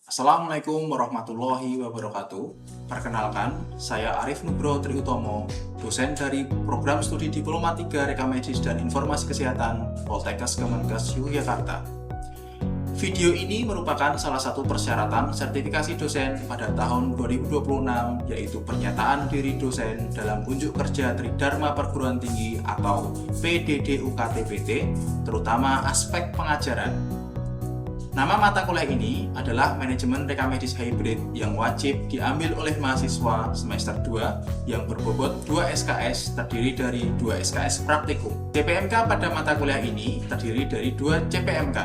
Assalamualaikum warahmatullahi wabarakatuh. Perkenalkan, saya Arif Nugro Triutomo, dosen dari Program Studi Diploma 3 Reka Medis dan Informasi Kesehatan Poltekkes Kemenkes Yogyakarta. Video ini merupakan salah satu persyaratan sertifikasi dosen pada tahun 2026, yaitu pernyataan diri dosen dalam unjuk kerja Tridharma Perguruan Tinggi atau PDDUKTBT, terutama aspek pengajaran. Nama mata kuliah ini adalah Manajemen Reka Medis Hybrid yang wajib diambil oleh mahasiswa semester 2 yang berbobot 2 SKS terdiri dari 2 SKS praktikum. CPMK pada mata kuliah ini terdiri dari 2 CPMK.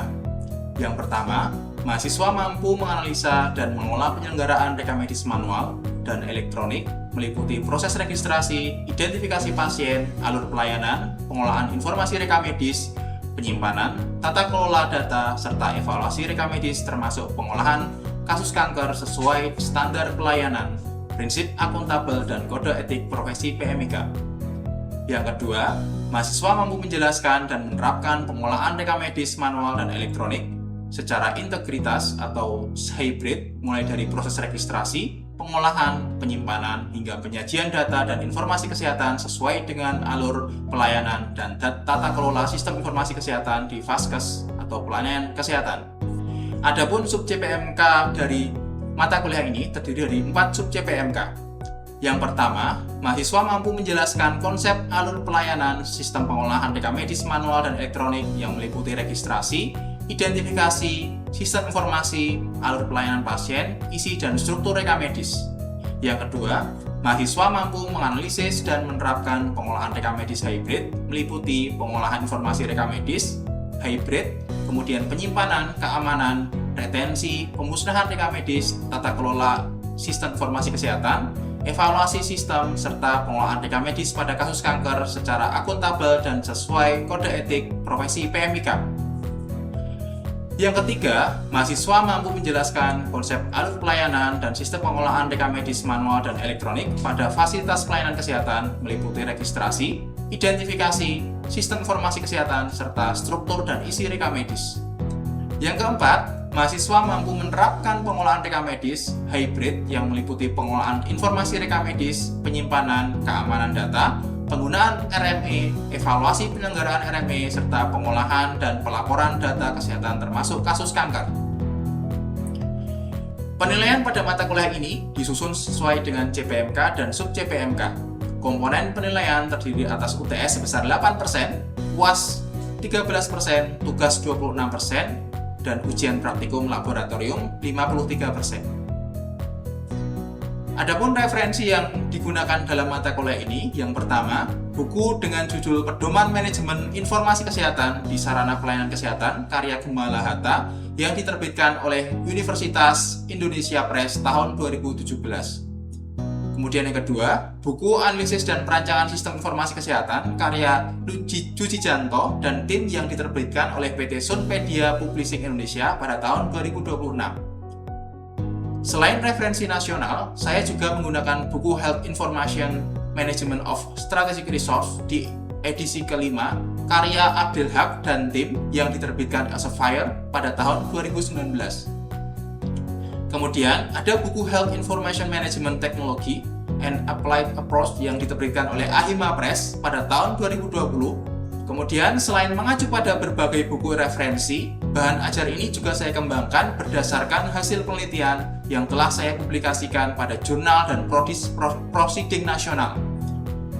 Yang pertama, mahasiswa mampu menganalisa dan mengolah penyelenggaraan reka medis manual dan elektronik meliputi proses registrasi, identifikasi pasien, alur pelayanan, pengolahan informasi reka medis, penyimpanan, tata kelola data, serta evaluasi reka medis termasuk pengolahan kasus kanker sesuai standar pelayanan, prinsip akuntabel dan kode etik profesi PMIK. Yang kedua, mahasiswa mampu menjelaskan dan menerapkan pengolahan reka medis manual dan elektronik secara integritas atau hybrid mulai dari proses registrasi, pengolahan, penyimpanan, hingga penyajian data dan informasi kesehatan sesuai dengan alur pelayanan dan tata kelola sistem informasi kesehatan di Vaskes atau pelayanan kesehatan. Adapun sub CPMK dari mata kuliah ini terdiri dari 4 sub CPMK. Yang pertama, mahasiswa mampu menjelaskan konsep alur pelayanan sistem pengolahan reka medis manual dan elektronik yang meliputi registrasi, identifikasi, sistem informasi, alur pelayanan pasien, isi dan struktur reka medis. Yang kedua, mahasiswa mampu menganalisis dan menerapkan pengolahan reka medis hybrid meliputi pengolahan informasi reka medis, hybrid, kemudian penyimpanan, keamanan, retensi, pemusnahan reka medis, tata kelola sistem informasi kesehatan, evaluasi sistem, serta pengolahan reka medis pada kasus kanker secara akuntabel dan sesuai kode etik profesi PMIK. Yang ketiga, mahasiswa mampu menjelaskan konsep alur pelayanan dan sistem pengolahan reka medis manual dan elektronik pada fasilitas pelayanan kesehatan meliputi registrasi, identifikasi, sistem informasi kesehatan, serta struktur dan isi reka medis. Yang keempat, mahasiswa mampu menerapkan pengolahan reka medis hybrid yang meliputi pengolahan informasi reka medis, penyimpanan, keamanan data, penggunaan RME, evaluasi penyelenggaraan RME, serta pengolahan dan pelaporan data kesehatan termasuk kasus kanker. Penilaian pada mata kuliah ini disusun sesuai dengan CPMK dan sub CPMK. Komponen penilaian terdiri atas UTS sebesar 8%, UAS 13%, tugas 26%, dan ujian praktikum laboratorium 53%. Adapun referensi yang digunakan dalam mata kuliah ini, yang pertama, buku dengan judul Pedoman Manajemen Informasi Kesehatan di Sarana Pelayanan Kesehatan karya Gemala Hatta yang diterbitkan oleh Universitas Indonesia Press tahun 2017. Kemudian yang kedua, buku Analisis dan Perancangan Sistem Informasi Kesehatan karya Jujijanto dan tim yang diterbitkan oleh PT Sunpedia Publishing Indonesia pada tahun 2026. Selain referensi nasional, saya juga menggunakan buku Health Information Management of Strategic Resource di edisi kelima karya Abdel Haq dan tim yang diterbitkan Elsevier pada tahun 2019. Kemudian ada buku Health Information Management Technology and Applied Approach yang diterbitkan oleh Ahima Press pada tahun 2020. Kemudian selain mengacu pada berbagai buku referensi, bahan ajar ini juga saya kembangkan berdasarkan hasil penelitian yang telah saya publikasikan pada jurnal dan prosiding nasional.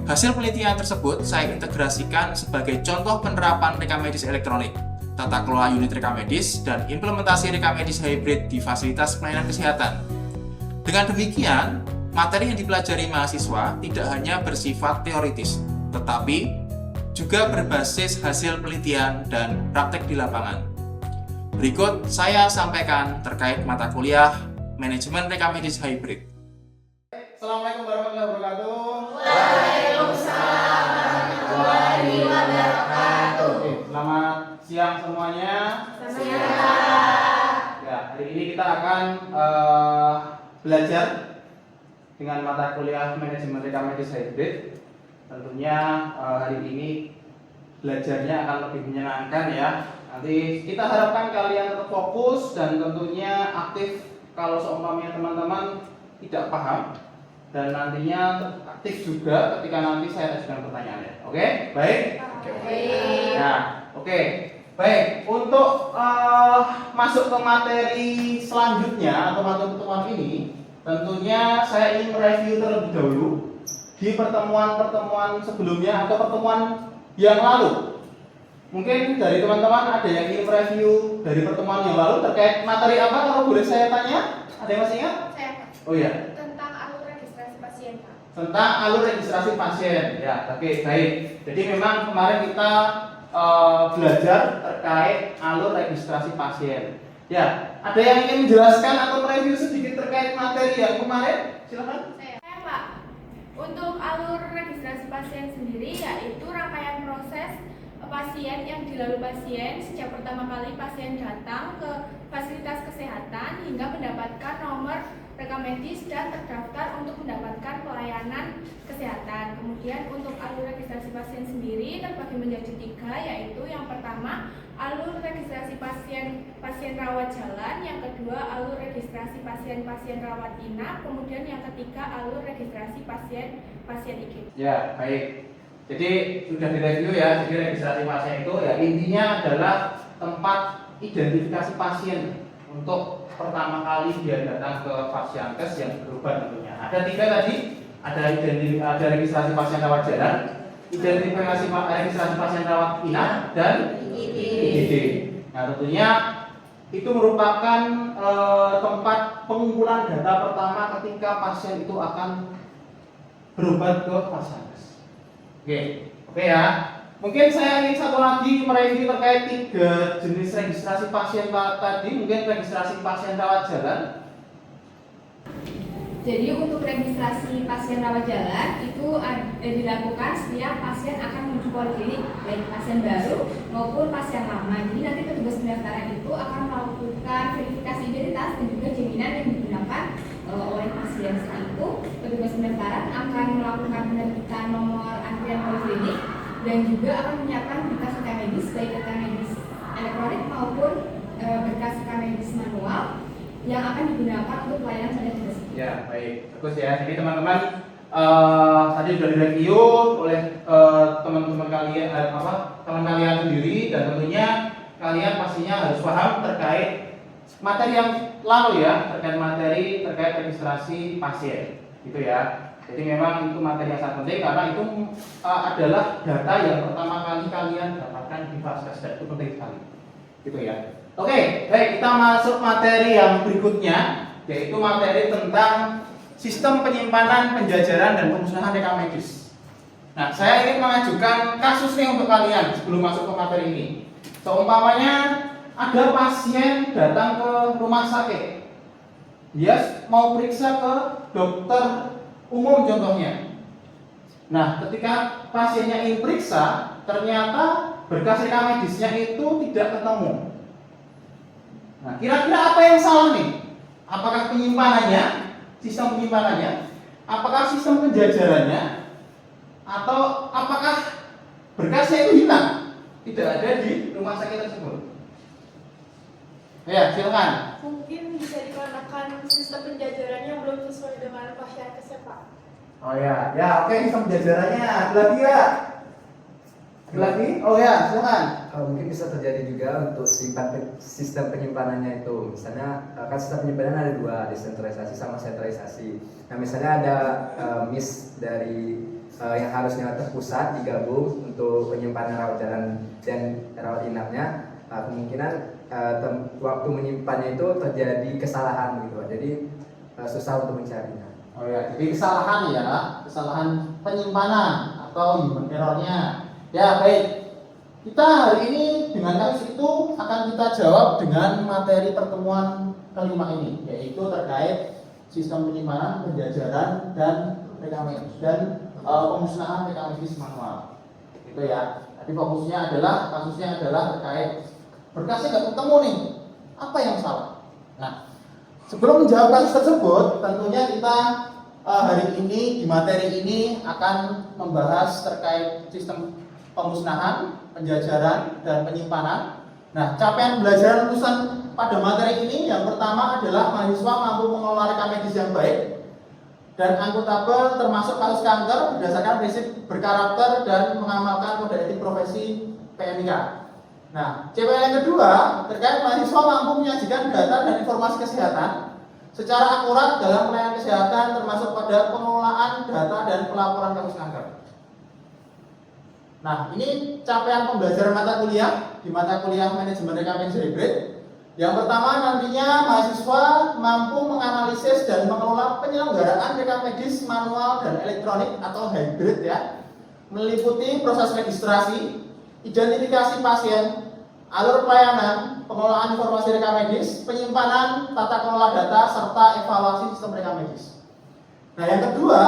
Hasil penelitian tersebut saya integrasikan sebagai contoh penerapan reka medis elektronik, tata kelola unit reka medis, dan implementasi reka medis hybrid di fasilitas pelayanan kesehatan. Dengan demikian, materi yang dipelajari mahasiswa tidak hanya bersifat teoritis, tetapi juga berbasis hasil penelitian dan praktek di lapangan. Berikut saya sampaikan terkait mata kuliah Manajemen Reka Medis Hybrid. Assalamualaikum warahmatullahi wabarakatuh. Waalaikumsalam warahmatullahi wabarakatuh. Selamat siang semuanya. Siang. Ya, hari ini kita akan belajar dengan mata kuliah Manajemen Reka Medis Hybrid. Tentunya hari ini belajarnya akan lebih menyenangkan ya. Nanti kita harapkan kalian tetap fokus dan tentunya aktif kalau seumpamanya teman-teman tidak paham dan nantinya aktif juga ketika nanti saya ajukan pertanyaannya. Oke, baik? Nah, oke. Baik, untuk masuk ke materi selanjutnya atau materi pertemuan ini, tentunya saya ingin mereview terlebih dahulu di pertemuan-pertemuan sebelumnya atau pertemuan yang lalu. Mungkin dari teman-teman ada yang ingin mereview dari pertemuan yang lalu terkait materi apa, kalau boleh saya tanya? Ada yang masih ingat? Saya, Pak. Oh iya. Tentang alur registrasi pasien, Pak. Tentang alur registrasi pasien. Ya, oke, baik. Jadi memang kemarin kita belajar terkait alur registrasi pasien. Ya, ada yang ingin menjelaskan atau mereview sedikit terkait materi yang kemarin? Silakan. Saya, Pak. Untuk alur registrasi pasien sendiri yaitu rangkaian proses pasien yang dilalui pasien sejak pertama kali pasien datang ke fasilitas kesehatan hingga mendapatkan nomor rekam medis dan terdaftar untuk mendapatkan pelayanan kesehatan. Kemudian untuk alur registrasi pasien sendiri terbagi menjadi 3, yaitu yang pertama alur registrasi pasien rawat jalan, yang kedua alur registrasi pasien rawat inap, kemudian yang ketiga alur registrasi pasien IGD. Ya, baik. Jadi sudah direview ya. Jadi registrasi pasien itu ya intinya adalah tempat identifikasi pasien untuk pertama kali dia datang ke Fasiankes yang berobat tentunya. Ada 3 tadi, ada registrasi pasien rawat jalan, identifikasi registrasi pasien rawat inap, dan IGD. Nah, tentunya itu merupakan tempat pengumpulan data pertama ketika pasien itu akan berobat ke Fasiankes. Oke ya. Mungkin saya ingin satu lagi mereview terkait 3 jenis registrasi pasien tadi. Mungkin registrasi pasien rawat jalan. Jadi untuk registrasi pasien rawat jalan itu dilakukan setiap pasien akan menuju poliklinik, baik pasien baru maupun pasien lama. Jadi nanti petugas pendaftaran itu akan melakukan verifikasi identitas dan juga jaminan yang digunakan oleh pasien. Setelah itu petugas pendaftaran akan melakukan penerbitan nomor antrian poliklinik dan juga akan menyiapkan berkas rekam medis, baik rekam medis elektronik maupun berkas rekam medis manual yang akan digunakan untuk pelayanan pada tugas. Ya, baik. Bagus ya. Jadi teman-teman tadi sudah direview oleh teman-teman kalian teman kalian sendiri, dan tentunya kalian pastinya harus paham terkait materi yang lalu ya, terkait registrasi pasien. Gitu ya. Jadi memang itu materi yang sangat penting karena itu adalah data yang pertama kali kalian dapatkan di Fasiankes, dan itu penting sekali. Gitu ya. Oke, baik, kita masuk materi yang berikutnya, yaitu materi tentang sistem penyimpanan, penjajaran, dan pemusnahan rekam medis. Nah, saya ingin mengajukan kasus nih untuk kalian sebelum masuk ke materi ini. Seumpamanya ada pasien datang ke rumah sakit, dia mau periksa ke dokter umum contohnya. Nah, ketika pasiennya ingin periksa, ternyata berkas rekam medisnya itu tidak ketemu. Nah, kira-kira apa yang salah nih? Apakah penyimpanannya, sistem penyimpanannya, apakah sistem penjajarannya, atau apakah berkasnya itu hilang, tidak ada di rumah sakit tersebut? Ya, silakan. Mungkin bisa dikarenakan sistem penjajarannya belum sesuai dengan Fasiankes, Pak. Oh ya, oke, sistem penjajarannya lagi ya. Lagi? Oh ya, silakan. Mungkin bisa terjadi juga untuk sistem penyimpanannya itu. Misalnya kan sistem penyimpanan ada 2, desentralisasi sama sentralisasi. Nah, misalnya ada miss dari yang harusnya terpusat digabung untuk penyimpanan rawat jalan dan rawat inapnya, kemungkinan waktu menyimpannya itu terjadi kesalahan gitu. Jadi susah untuk mencarinya. Oh ya, jadi kesalahan penyimpanan atau human error-nya. Ya, baik. Kita hari ini dengan kasus itu akan kita jawab dengan materi pertemuan kelima ini, yaitu terkait sistem penyimpanan, penjajaran, dan rekam medis dan pemusnahan rekam medis manual. Itu ya. Tapi kasusnya adalah terkait berkasnya nggak ketemu nih. Apa yang salah? Nah, sebelum menjawab kasus tersebut, tentunya kita hari ini di materi ini akan membahas terkait sistem pemusnahan, penjajaran, dan penyimpanan Nah, capaian pembelajaran lulusan pada materi ini yang pertama adalah mahasiswa mampu mengelola rekam medis yang baik dan akuntabel termasuk kasus kanker berdasarkan prinsip berkarakter dan mengamalkan kode etik profesi PMIK. Nah, CPL yang kedua terkait mahasiswa mampu menyajikan data dan informasi kesehatan secara akurat dalam pelayanan kesehatan termasuk pada pengelolaan data dan pelaporan kasus kanker. Nah, ini capaian pembelajaran mata kuliah di mata kuliah manajemen rekam medis hybrid. Yang pertama nantinya mahasiswa mampu menganalisis dan mengelola penyelenggaraan rekam medis manual dan elektronik atau hybrid ya, meliputi proses registrasi, identifikasi pasien, alur pelayanan, pengelolaan informasi rekam medis, penyimpanan, tata kelola data, serta evaluasi sistem rekam medis. Nah, yang kedua,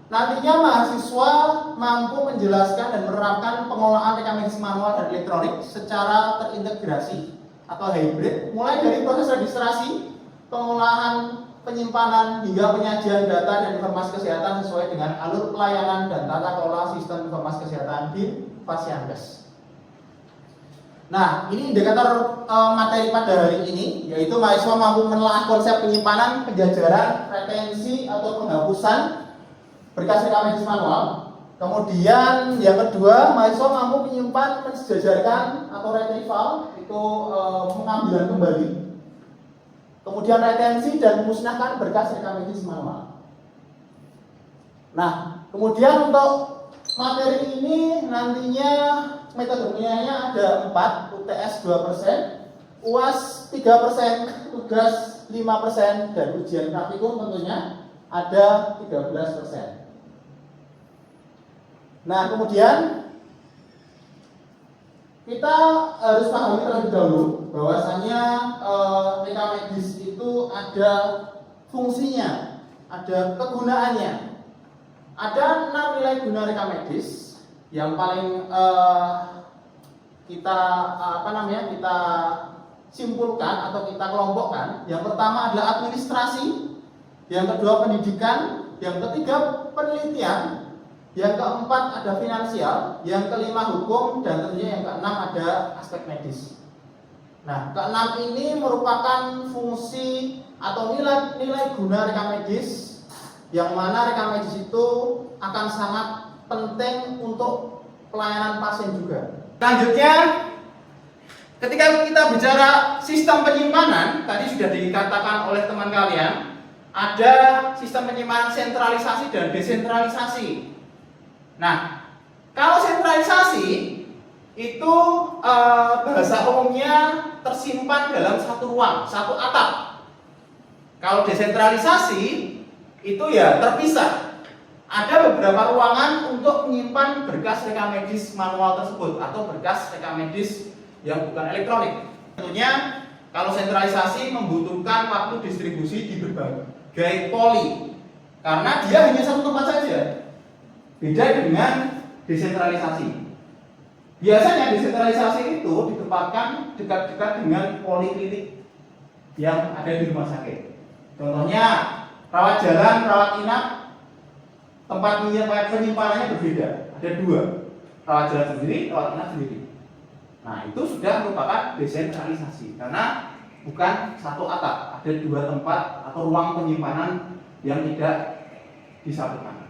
nantinya mahasiswa mampu menjelaskan dan menerapkan pengelolaan rekam medis manual dan elektronik secara terintegrasi atau hybrid, mulai dari proses registrasi, pengolahan, penyimpanan, hingga penyajian data dan informasi kesehatan sesuai dengan alur pelayanan dan tata kelola sistem informasi kesehatan di Fasiankes. Nah, ini indikator materi pada hari ini, yaitu mahasiswa mampu menelaah konsep penyimpanan, penjajaran, retensi atau penghapusan berkas rekam medis manual. Kemudian yang kedua, mahasiswa mampu menyimpan, mensejajarkan atau retrieval, itu pengambilan kembali. Kemudian retensi dan memusnahkan berkas rekam medis manual. Nah, kemudian untuk materi ini nantinya metode penilaiannya ada 4, UTS 2%, UAS 3%, tugas 5%, dan ujian praktikum tentunya ada 13%. Nah, kemudian kita harus pahami terlebih dahulu bahwasanya rekam medis itu ada fungsinya, ada kegunaannya. Ada 6 nilai guna rekam medis yang paling kita kita simpulkan atau kita kelompokkan. Yang pertama adalah administrasi, yang kedua pendidikan, yang ketiga penelitian, yang keempat ada finansial, yang kelima hukum, dan tentunya yang keenam ada aspek medis. Nah, keenam ini merupakan fungsi atau nilai guna rekam medis, yang mana rekam medis itu akan sangat penting untuk pelayanan pasien juga. Selanjutnya, ketika kita bicara sistem penyimpanan, tadi sudah dikatakan oleh teman kalian, ada sistem penyimpanan sentralisasi dan desentralisasi. Nah, kalau sentralisasi itu bahasa umumnya tersimpan dalam satu ruang, satu atap. Kalau desentralisasi itu ya terpisah. Ada beberapa ruangan untuk menyimpan berkas rekam medis manual tersebut atau berkas rekam medis yang bukan elektronik. Tentunya kalau sentralisasi membutuhkan waktu distribusi di berbagai poli karena dia hanya satu tempat saja. Beda dengan desentralisasi. Biasanya desentralisasi itu ditempatkan dekat-dekat dengan poliklinik yang ada di rumah sakit. Contohnya rawat jalan, rawat inap, tempat penyimpanannya berbeda. Ada 2, rawat jalan sendiri, rawat inap sendiri. Nah, itu sudah merupakan desentralisasi karena bukan satu atap, ada 2 tempat atau ruang penyimpanan yang tidak disatukan.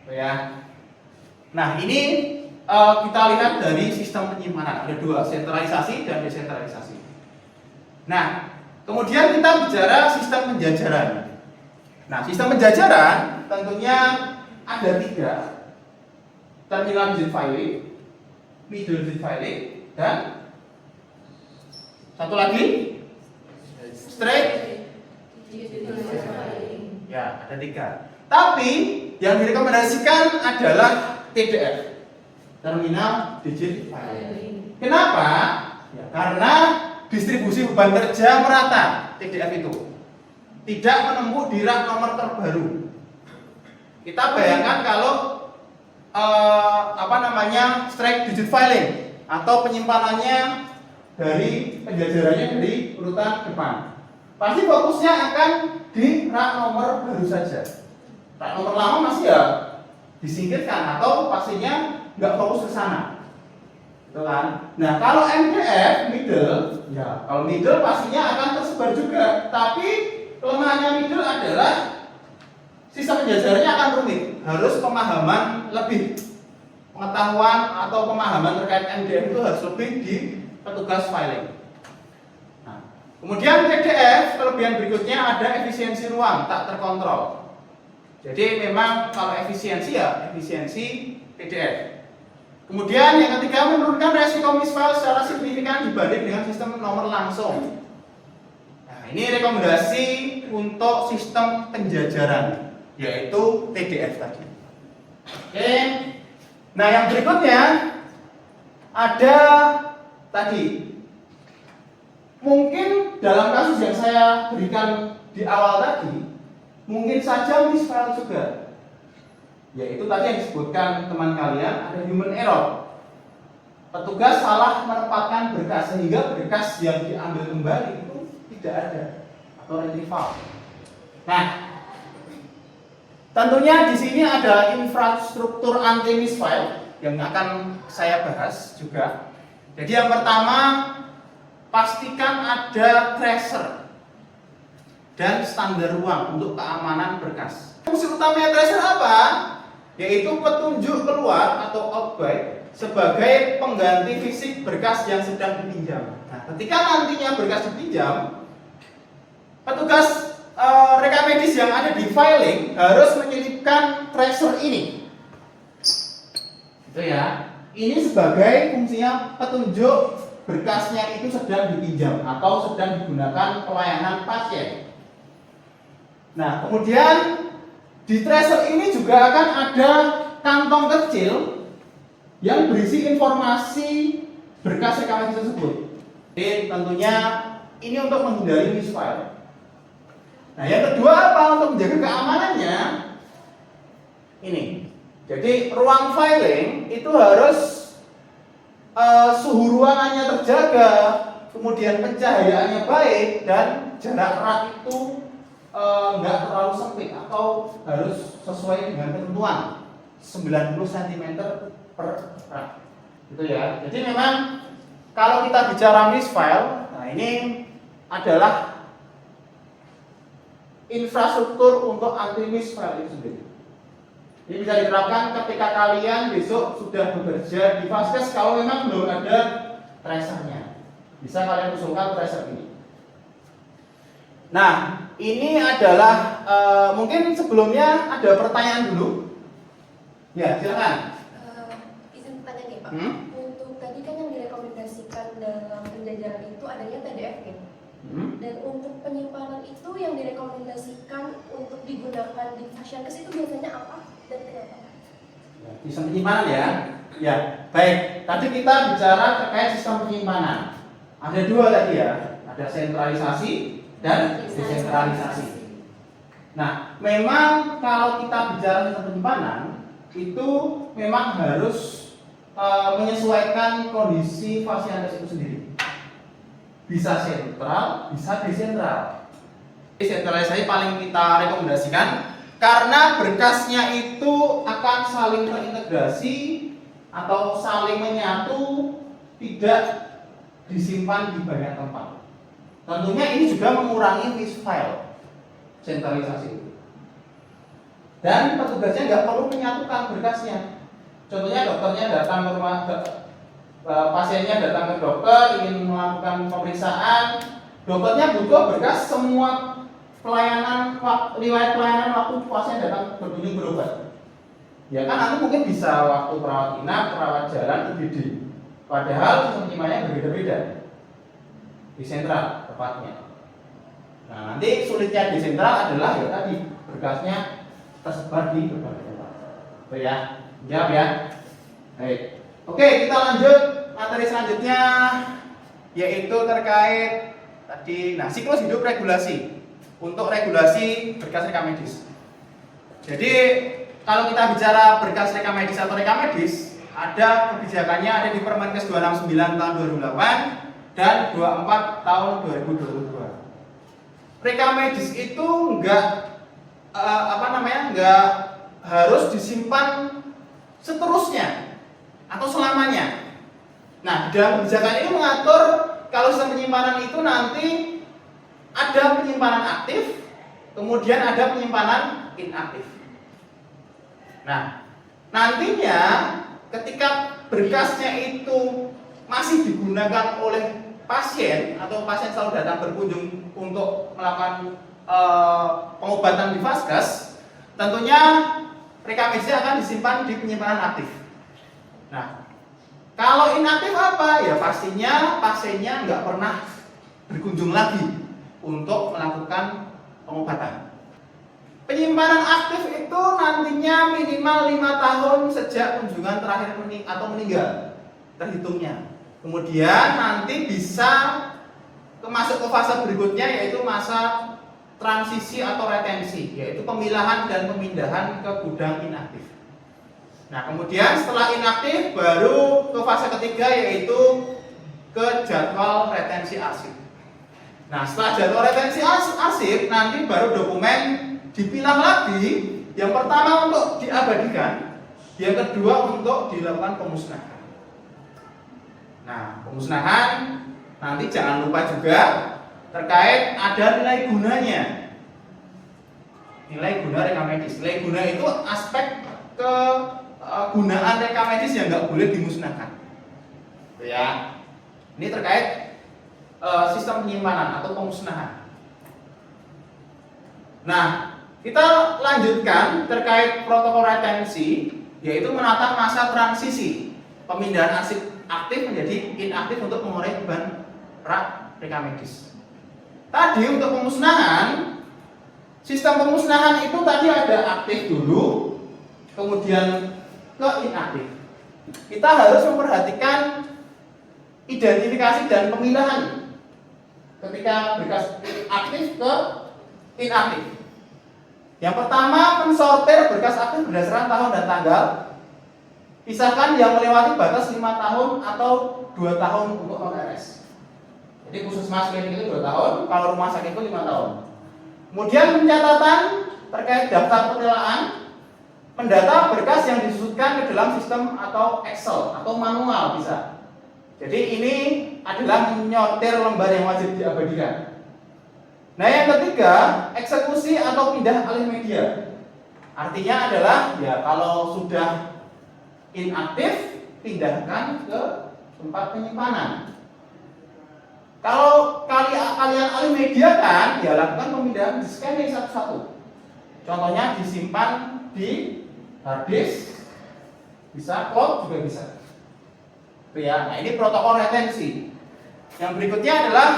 Ya. Nah, ini kita lihat dari sistem penyimpanan ada 2, sentralisasi dan desentralisasi. Nah, kemudian kita bicara sistem penjajaran. Nah, sistem penjajaran tentunya ada 3, terminal digit filing, middle digit filing, dan satu lagi straight. Ya, ada 3. Tapi yang direkomendasikan adalah TDF, terminal digit filing. Kenapa? Ya, karena distribusi beban kerja merata TDF itu tidak menempuh di rak nomor terbaru. Kita bayangkan kalau straight digit filing atau penyimpanannya dari penjajarannya dari urutan depan, pasti fokusnya akan di rak nomor baru saja. Rak nomor lama masih ya disingkirkan atau pastinya nggak fokus ke sana. Betul kan? Nah, kalau MDF middle, ya kalau middle pastinya akan tersebar juga. Tapi kelemahannya middle adalah sistem penjajarannya akan rumit. Harus pemahaman lebih, pengetahuan atau pemahaman terkait MDF itu harus lebih di petugas filing. Nah, kemudian PDF kelebihan berikutnya ada efisiensi ruang tak terkontrol. Jadi memang kalau efisiensi ya efisiensi PDF. Kemudian yang ketiga, menurunkan resiko misfile secara signifikan dibanding dengan sistem nomor langsung. Nah, ini rekomendasi untuk sistem penjajaran, yaitu PDF tadi. Oke. Nah, yang berikutnya ada tadi. Mungkin dalam kasus yang saya berikan di awal tadi, mungkin saja misfile juga. Yaitu tadi yang disebutkan teman kalian, ada human error. Petugas salah menempatkan berkas sehingga berkas yang diambil kembali itu tidak ada atau retrieval. Nah, tentunya di sini ada infrastruktur anti misfile yang akan saya bahas juga. Jadi yang pertama, pastikan ada tracer dan standar ruang untuk keamanan berkas. Fungsi utamanya tracer apa? Yaitu petunjuk keluar atau outbyte sebagai pengganti fisik berkas yang sedang dipinjam. Nah, ketika nantinya berkas dipinjam, petugas rekam medis yang ada di filing harus menyelipkan tracer ini. Itu ya. Ini sebagai fungsinya petunjuk berkasnya itu sedang dipinjam atau sedang digunakan pelayanan pasien. Nah, kemudian di tracer ini juga akan ada kantong kecil yang berisi informasi berkas rekaman tersebut. Jadi tentunya ini untuk menghindari misfile. Nah, yang kedua apa? Untuk menjaga keamanannya ini. Jadi ruang filing itu harus suhu ruangannya terjaga, kemudian pencahayaannya baik dan jarak rak itu enggak terlalu sempit atau harus sesuai dengan ketentuan 90 cm per rak. Gitu ya. Jadi memang kalau kita bicara misfile, nah ini adalah infrastruktur untuk anti misfile itu sendiri. Ini bisa diterapkan ketika kalian besok sudah bekerja di Vaskes kalau memang belum ada tracernya. Bisa kalian usulkan tracer ini. Nah, ini adalah mungkin sebelumnya ada pertanyaan dulu. Ya, silakan. Izin tanya nih Pak. Hmm? Untuk tadi kan yang direkomendasikan dalam penjajaran itu adanya PDF ya. Dan untuk penyimpanan itu yang direkomendasikan untuk digunakan di Fashiankes itu biasanya apa dan kenapa? Ya, sistem penyimpanan ya. Ya, baik. Tadi kita bicara terkait sistem penyimpanan. Ada dua tadi ya. Ada sentralisasi dan desentralisasi. Nah, memang kalau kita bicara sistem penyimpanan itu memang harus menyesuaikan kondisi Fashiankes itu sendiri. Bisa sentral, bisa desentral. Desentralisasi paling kita rekomendasikan karena berkasnya itu akan saling terintegrasi atau saling menyatu, tidak disimpan di banyak tempat. Tentunya ini juga mengurangi misfile sentralisasi itu. Dan petugasnya nggak perlu menyatukan berkasnya. Contohnya dokternya datang ke rumah, pasiennya datang ke dokter ingin melakukan pemeriksaan, dokternya butuh berkas semua pelayanan riwayat pelayanan waktu pasien datang berkunjung berobat. Ya kan nanti mungkin bisa waktu perawat inap, perawat jalan, IGD. Padahal sistem penyimpanannya berbeda-beda. Di sentral tepatnya. Nah, nanti sulitnya di sentral adalah ya tadi berkasnya tersebar di berbagai tempat. Oke ya, jawab ya. Baik. Oke, kita lanjut materi selanjutnya yaitu terkait tadi siklus hidup regulasi untuk regulasi berkas rekam medis. Jadi kalau kita bicara berkas rekam medis atau rekam medis, ada kebijakannya ada di Permenkes 269 tahun 2008 dan 24 tahun 2022. Rekam medis itu enggak harus disimpan seterusnya atau selamanya. Nah, di dalam kebijakan ini mengatur kalau sistem penyimpanan itu nanti ada penyimpanan aktif, kemudian ada penyimpanan inaktif. Nah, nantinya ketika berkasnya itu masih digunakan oleh pasien atau pasien selalu datang berkunjung untuk melakukan pengobatan di Vaskes, tentunya rekam medisnya akan disimpan di penyimpanan aktif. Nah, kalau inaktif apa? Ya pastinya pasiennya nggak pernah berkunjung lagi untuk melakukan pengobatan. Penyimpanan aktif itu nantinya minimal 5 tahun sejak kunjungan terakhir atau meninggal terhitungnya. Kemudian nanti bisa masuk ke fase berikutnya yaitu masa transisi atau retensi, yaitu pemilahan dan pemindahan ke gudang inaktif. Nah, kemudian setelah inaktif baru ke fase ketiga yaitu ke jadwal retensi arsip. Nah, setelah jadwal retensi arsip nanti baru dokumen dipilah lagi. Yang pertama untuk diabadikan, yang kedua untuk dilakukan pemusnahan. Nah, pemusnahan nanti jangan lupa juga terkait ada nilai gunanya. Nilai guna rekam medis. Nilai guna itu aspek kegunaan rekam medis yang nggak boleh dimusnahkan. Ya, ini terkait sistem penyimpanan atau pemusnahan. Nah, kita lanjutkan terkait protokol retensi, yaitu menata masa transisi pemindahan arsip aktif menjadi inaktif untuk mengurangi beban rak rekam medis. Tadi untuk pemusnahan, sistem pemusnahan itu tadi ada aktif dulu, kemudian ke inaktif. Kita harus memperhatikan identifikasi dan pemilahan ketika berkas aktif ke inaktif. Yang pertama, mensortir berkas aktif berdasarkan tahun dan tanggal. Pisahkan yang melewati batas 5 tahun atau 2 tahun untuk non-RS. Jadi puskesmas klinik itu 2 tahun, kalau rumah sakit itu 5 tahun. Kemudian pencatatan terkait daftar penelaan, mendata berkas yang disusutkan ke dalam sistem atau Excel atau manual bisa. Jadi ini adalah menyortir lembar yang wajib diabadikan. Nah, yang ketiga, eksekusi atau pindah alih media. Artinya adalah ya kalau sudah inaktif, pindahkan ke tempat penyimpanan. Kalau kalian alih media kan, ya lakukan pemindahan di scanning satu-satu. Contohnya disimpan di hard disk, bisa cloud juga bisa. Ya, nah ini protokol retensi. Yang berikutnya adalah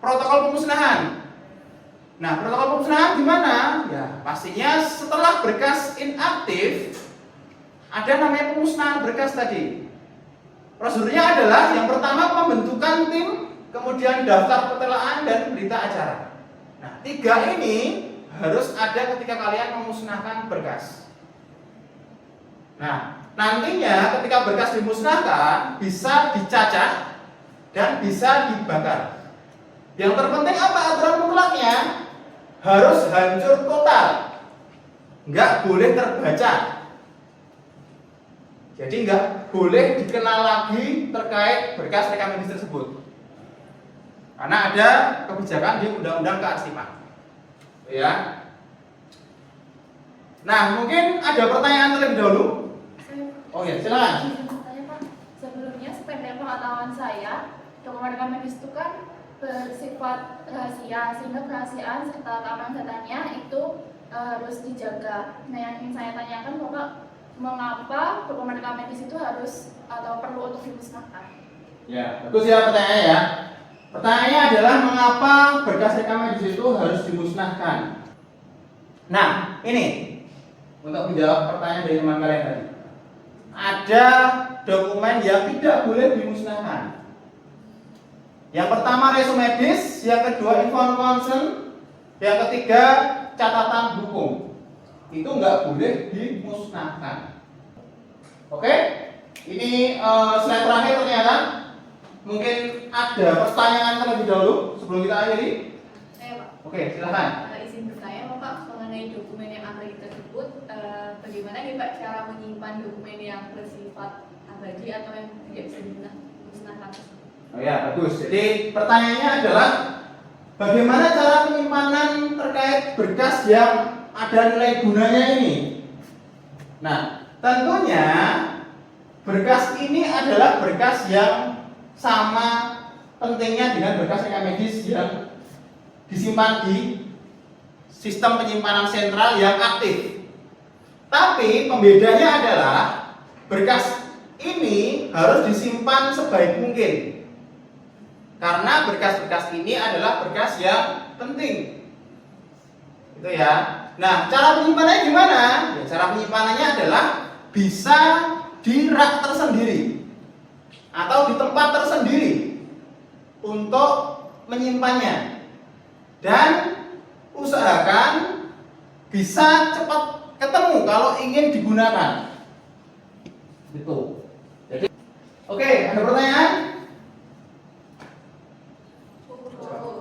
protokol pemusnahan. Nah, protokol pemusnahan gimana? Ya, pastinya setelah berkas inaktif ada namanya pemusnahan berkas tadi. Prosedurnya adalah yang pertama pembentukan tim, kemudian daftar petelaan dan berita acara. Nah, 3 ini harus ada ketika kalian memusnahkan berkas. Nah, nantinya ketika berkas dimusnahkan bisa dicacah dan bisa dibakar. Yang terpenting apa aturan mutlaknya? Harus hancur total, nggak boleh terbaca. Jadi nggak boleh dikenal lagi terkait berkas rekam medis tersebut, karena ada kebijakan di Undang-Undang Kearsipan. Ya. Nah, mungkin ada pertanyaan terlebih dahulu. Oh ya, silakan. Pak, sebelumnya sependek pengetahuan saya, dokumen rekam medis itu kan bersifat rahasia, sehingga kerahasiaan serta keamanan datanya itu harus dijaga. Nah, yang ingin saya tanyakan, Bapak, mengapa dokumen rekam medis itu harus atau perlu untuk dimusnahkan? Ya, bagus ya pertanyaannya ya. Pertanyaannya adalah mengapa berkas rekam medis itu harus dimusnahkan. Nah, ini untuk menjawab pertanyaan dari teman kalian tadi. Ada dokumen yang tidak boleh dimusnahkan. Yang pertama resume medis, yang kedua inform consent, yang ketiga catatan hukum. Itu nggak boleh dimusnahkan. Oke? Ini slide terakhir ternyata. Mungkin ada pertanyaan terlebih dahulu sebelum kita akhiri. Saya Pak. Oke, silakan. Izin bertanya Bapak mengenai dokumen yang abadi tersebut, bagaimana nih Pak cara menyimpan dokumen yang bersifat abadi atau yang tidak bisa digunakan? dimusnahkan. Oh ya, bagus. Jadi pertanyaannya adalah bagaimana cara penyimpanan terkait berkas yang ada nilai gunanya ini? Nah, tentunya berkas ini adalah berkas yang sama pentingnya dengan berkas rekam medis yang disimpan di sistem penyimpanan sentral yang aktif. Tapi pembedanya adalah berkas ini harus disimpan sebaik mungkin. Karena berkas-berkas ini adalah berkas yang penting. Itu ya. Nah, cara penyimpanannya gimana? Ya, cara penyimpanannya adalah bisa di rak tersendiri atau di tempat tersendiri untuk menyimpannya. Dan usahakan bisa cepat ketemu kalau ingin digunakan. Gitu. Jadi, oke, ada pertanyaan?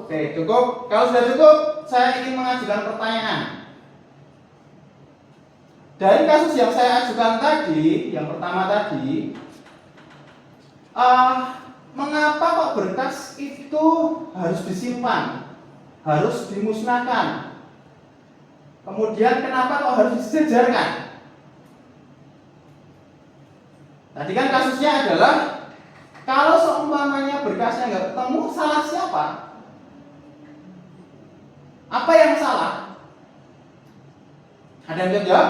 Oke, cukup. Kalau sudah cukup, saya ingin mengajukan pertanyaan. Dari kasus yang saya ajukan tadi, yang pertama tadi, mengapa kok berkas itu harus disimpan, harus dimusnahkan? Kemudian kenapa kok harus disejarkan? Tadi kan kasusnya adalah kalau seumpamanya berkasnya nggak ketemu, salah siapa? Apa yang salah? Ada yang jawab?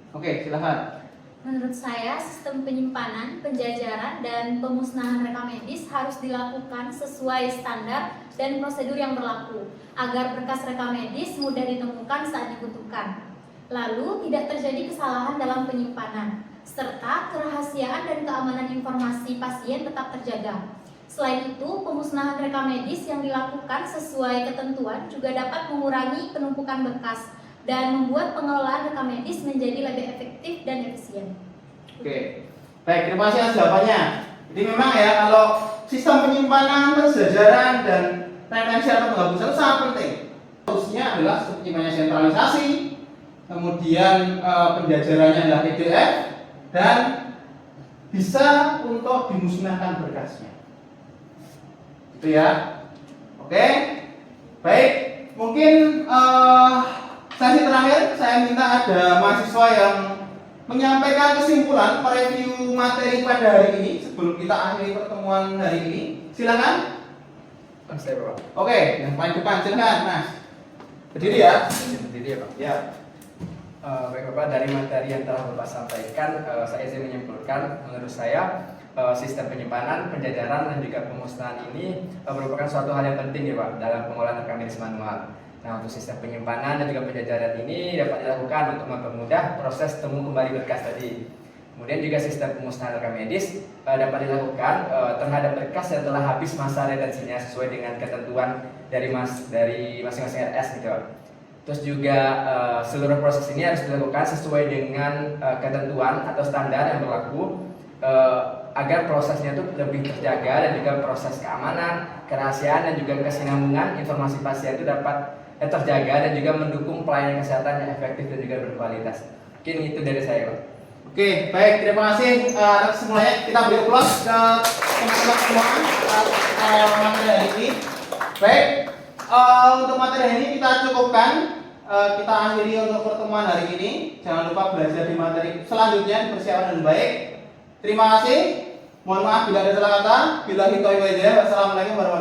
Oke, silahkan. Menurut saya, sistem penyimpanan, penjajaran, dan pemusnahan rekam medis harus dilakukan sesuai standar dan prosedur yang berlaku agar berkas rekam medis mudah ditemukan saat dibutuhkan. Lalu, tidak terjadi kesalahan dalam penyimpanan, serta kerahasiaan dan keamanan informasi pasien tetap terjaga. Selain itu, pemusnahan rekam medis yang dilakukan sesuai ketentuan juga dapat mengurangi penumpukan berkas dan membuat pengelolaan rekam medis menjadi lebih efektif dan efisien. Oke, baik, terima kasih atas jawabannya. Jadi memang ya, kalau sistem penyimpanan, penjajaran, dan retensi atau penghapusan itu sangat penting. Solusinya adalah sistem penyimpanan sentralisasi, kemudian penjajarannya adalah PDF, dan bisa untuk dimusnahkan berkasnya. Itu ya. Oke, baik. Mungkin sesi terakhir saya minta ada mahasiswa yang menyampaikan kesimpulan mereview materi pada hari ini sebelum kita akhiri pertemuan hari ini. Silakan. Saya Bapak. Oke, yang paling depan silakan, Mas. Berdiri ya. Berdiri ya Pak. Ya. Baik Bapak, dari materi yang telah Bapak sampaikan, saya izin menyimpulkan, menurut saya sistem penyimpanan, penjajaran, dan juga pemusnahan ini merupakan suatu hal yang penting ya Pak dalam pengolahan rekam medis manual. Nah, untuk sistem penyimpanan dan juga penjajaran ini dapat dilakukan untuk mempermudah proses temu kembali berkas tadi. Kemudian juga sistem pemusnahan rekam medis dapat dilakukan terhadap berkas yang telah habis masa retensinya sesuai dengan ketentuan dari masing-masing RS gitu. Terus juga seluruh proses ini harus dilakukan sesuai dengan ketentuan atau standar yang berlaku agar prosesnya itu lebih terjaga dan juga proses keamanan, kerahasiaan, dan juga kesinambungan informasi pasien itu dapat terjaga dan juga mendukung pelayanan kesehatan yang efektif dan juga berkualitas. Mungkin itu dari saya, Pak. Oke, baik, terima kasih atas semuanya. Kita beri aplaus ke teman-teman semua atas materi hari ini. Baik, untuk materi hari ini kita cukupkan. Kita akhiri untuk pertemuan hari ini. Jangan lupa belajar di materi selanjutnya, dipersiapkan dengan baik. Terima kasih. Mohon maaf bila ada salah kata. Billahi taufiq wal hidayah. Wassalamualaikum warahmatullahi wabarakatuh.